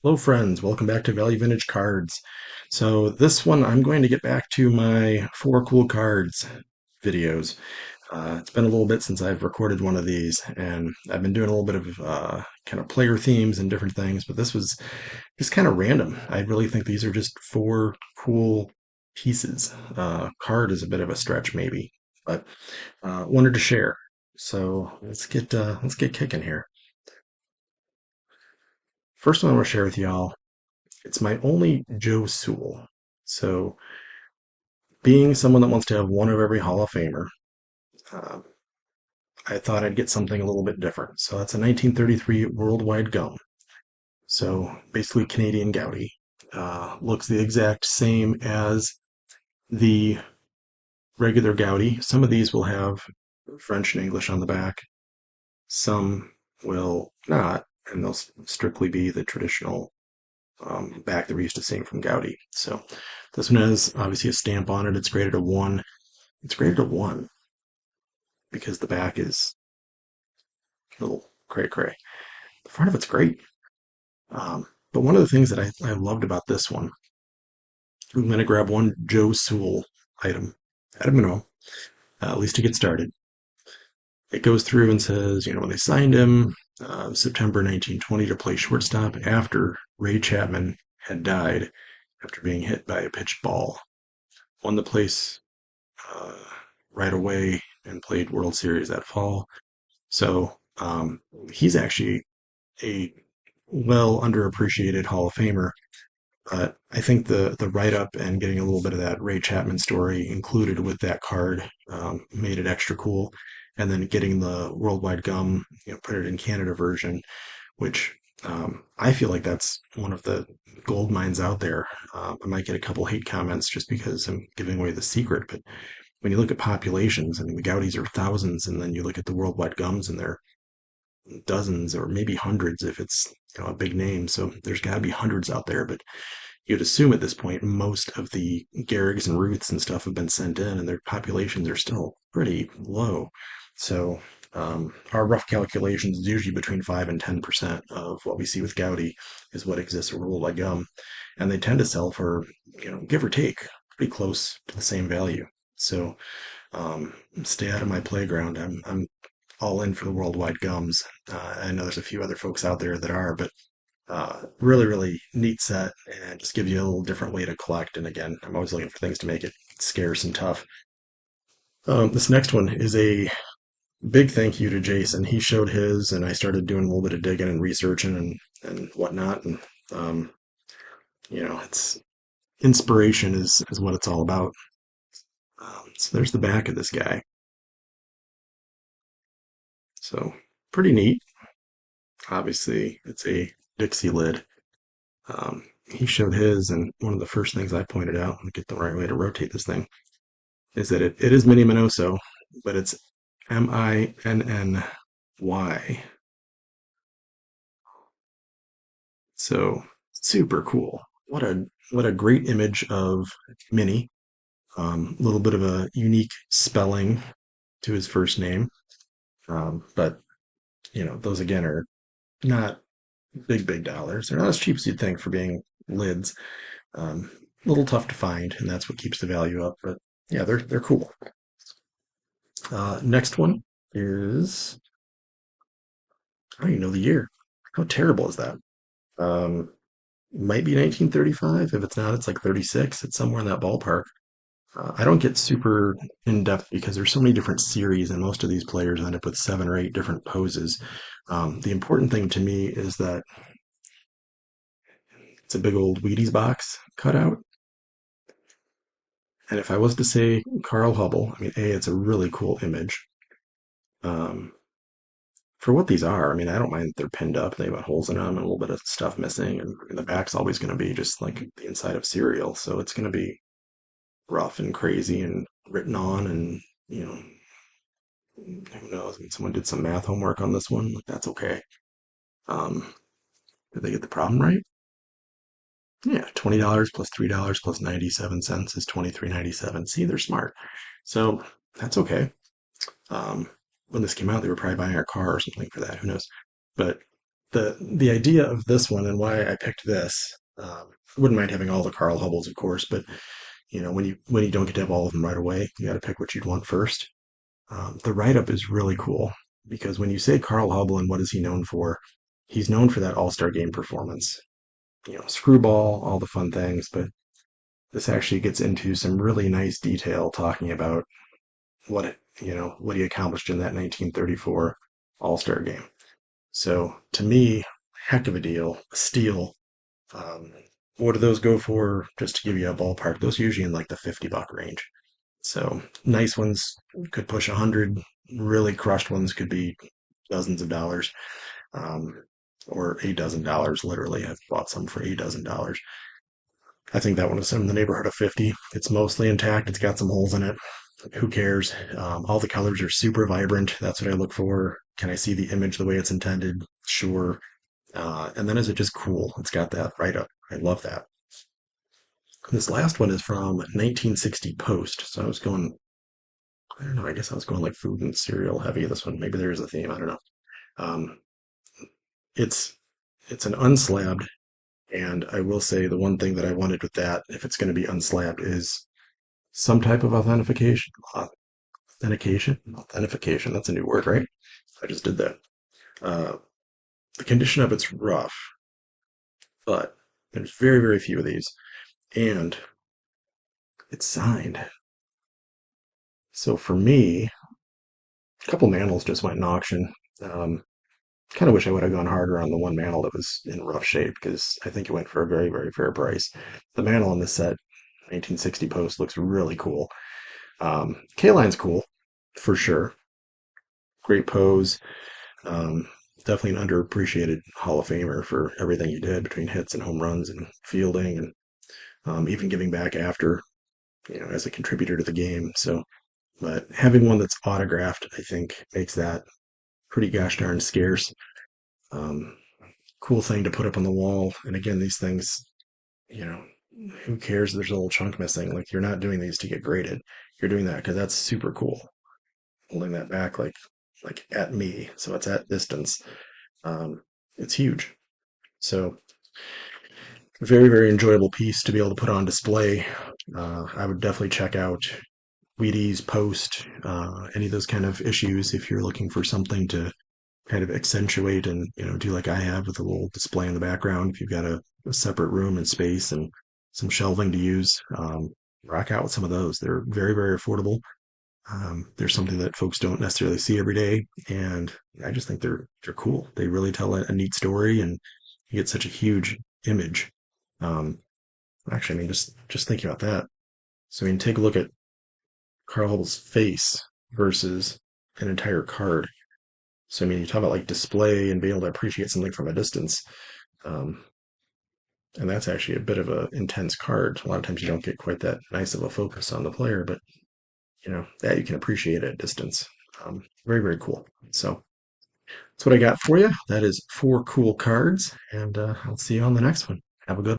Hello friends, welcome back to Value Vintage Cards. So this one I'm going to get back to my 4 cool cards videos. It's been a little bit since I've recorded one of these, and I've been doing a little bit of kind of player themes and different things, but this was just kind of random. I really think these are just 4 cool pieces. Card is a bit of a stretch maybe, but wanted to share. So let's get kicking here. First one I want to share with y'all. It's my only Joe Sewell. So, being someone that wants to have one of every Hall of Famer, uh, I thought I'd get something a little bit different. So, that's a 1933 Worldwide Gum. So, basically, Canadian Gouty. Looks the exact same as the regular Gouty. Some of these will have French and English on the back, some will not, and they'll strictly be the traditional back that we're used to seeing from Goudy. So this one has obviously a stamp on it. It's graded a 1. It's graded a 1 because the back is a little cray cray. The front of it's great. But one of the things that I loved about this one, I'm going to grab one Joe Sewell item at a minimum, at least to get started. It goes through and says, when they signed him, September 1920 to play shortstop after Ray Chapman had died after being hit by a pitched ball. Won the place uh, right away and played World Series that fall. So he's actually a well underappreciated Hall of Famer. But I think the write up and getting a little bit of that Ray Chapman story included with that card made it extra cool. And then getting the Worldwide Gum, put it in Canada version, which I feel like that's one of the gold mines out there. I might get a couple hate comments just because I'm giving away the secret, but when you look at populations, I mean, the Gaudis are thousands, and then you look at the Worldwide Gums, and they're dozens or maybe hundreds if it's a big name. So there's got to be hundreds out there, but you'd assume at this point most of the Gehrigs and Ruths and stuff have been sent in, and their populations are still pretty low. So our rough calculations is usually between 5 and 10% of what we see with Gaudi is what exists with Worldwide Gum, and they tend to sell for give or take pretty close to the same value. So stay out of my playground. I'm all in for the Worldwide Gums. I know there's a few other folks out there that are, but really, really neat set and just gives you a little different way to collect. And again, I'm always looking for things to make it scarce and tough. This next one is a big thank you to Jason. He showed his, and I started doing a little bit of digging and researching and whatnot. And um, it's inspiration is what it's all about. So there's the back of this guy. So pretty neat. Obviously, it's a Dixie lid. He showed his, and one of the first things I pointed out, and get the right way to rotate this thing, is that it is mini Manoso, but it's Minny. So super cool. What a great image of Mini. A little bit of a unique spelling to his first name. But those again are not big dollars. They're not as cheap as you'd think for being lids. A little tough to find, and that's what keeps the value up. But yeah, they're cool. Next one is I don't even know the year. How terrible is that? Um, might be 1935. If it's not, it's like 36. It's somewhere in that ballpark. I don't get super in depth because there's so many different series, and most of these players end up with 7 or 8 different poses. The important thing to me is that it's a big old Wheaties box cutout. And if I was to say Carl Hubble, I mean, A, it's a really cool image. Um, for what these are, I mean, I don't mind that they're pinned up. They've got holes in them and a little bit of stuff missing. And the back's always going to be just like the inside of cereal. So it's going to be rough and crazy and written on. And, who knows? I mean, someone did some math homework on this one. That's okay. Um, did they get the problem right? Yeah, $20 plus $3 plus 97 cents is 23.97. See, they're smart. So that's okay. Um, when this came out, they were probably buying our car or something for that. Who knows? But The idea of this one and why I picked this, I wouldn't mind having all the Carl Hubbles, of course, but when you don't get to have all of them right away, you got to pick what you'd want first. The write up is really cool because when you say Carl Hubble and what is he known for, he's known for that All Star Game performance. Screwball, all the fun things, but this actually gets into some really nice detail talking about what he accomplished in that 1934 All-Star game. So to me, heck of a deal, a steal. Um, what do those go for? Just to give you a ballpark, those are usually in like the $50 range. So nice ones could push 100. Really crushed ones could be dozens of dollars, um, or a dozen dollars. Literally, I've bought some for a dozen dollars. I think that one is in the neighborhood of 50. It's mostly intact. It's got some holes in it. Who cares? All the colors are super vibrant. That's what I look for. Can I see the image the way it's intended? Sure. And then is it just cool? It's got that right up. I love that. This last one is from 1960 Post. So I don't know, I guess I was going like food and cereal heavy. This one, maybe there is a theme. I don't know. Um, it's it's an unslabbed, and I will say the one thing that I wanted with that, if it's going to be unslabbed, is some type of authentication. That's a new word, right? I just did that. Uh, the condition of it's rough, but there's very, very few of these, and it's signed. So for me, a couple Manels just went in auction. Um, kind of wish I would have gone harder on the one Manel that was in rough shape because I think it went for a very, very fair price. The Manel on this set, 1960 Post, looks really cool. K-Line's cool, for sure. Great pose. Um, Definitely an underappreciated Hall of Famer for everything he did between hits and home runs and fielding and even giving back after, as a contributor to the game. So, but having one that's autographed, I think, makes that pretty gosh darn scarce. Um, cool thing to put up on the wall. And again, these things, you know, who cares? There's a little chunk missing. Like you're not doing these to get graded. You're doing that because that's super cool. Holding that back like at me, so it's at distance. Um, it's huge. So very, very enjoyable piece to be able to put on display. I would definitely check out Wheaties, Post, any of those kind of issues if you're looking for something to kind of accentuate and do like I have with a little display in the background. If you've got a separate room and space and some shelving to use, rock out with some of those. They're very, very affordable. They're something that folks don't necessarily see every day, and I just think they're cool. They really tell a neat story, and you get such a huge image. Um, Actually, I mean, just thinking about that. So, I mean, take a look at Carl Hubble's face versus an entire card. So, I mean, you talk about like display and being able to appreciate something from a distance. Um, and that's actually a bit of a intense card. A lot of times you don't get quite that nice of a focus on the player, but that you can appreciate at a distance. Very, very cool. So that's what I got for you. That is four cool cards, and I'll see you on the next one. Have a good one.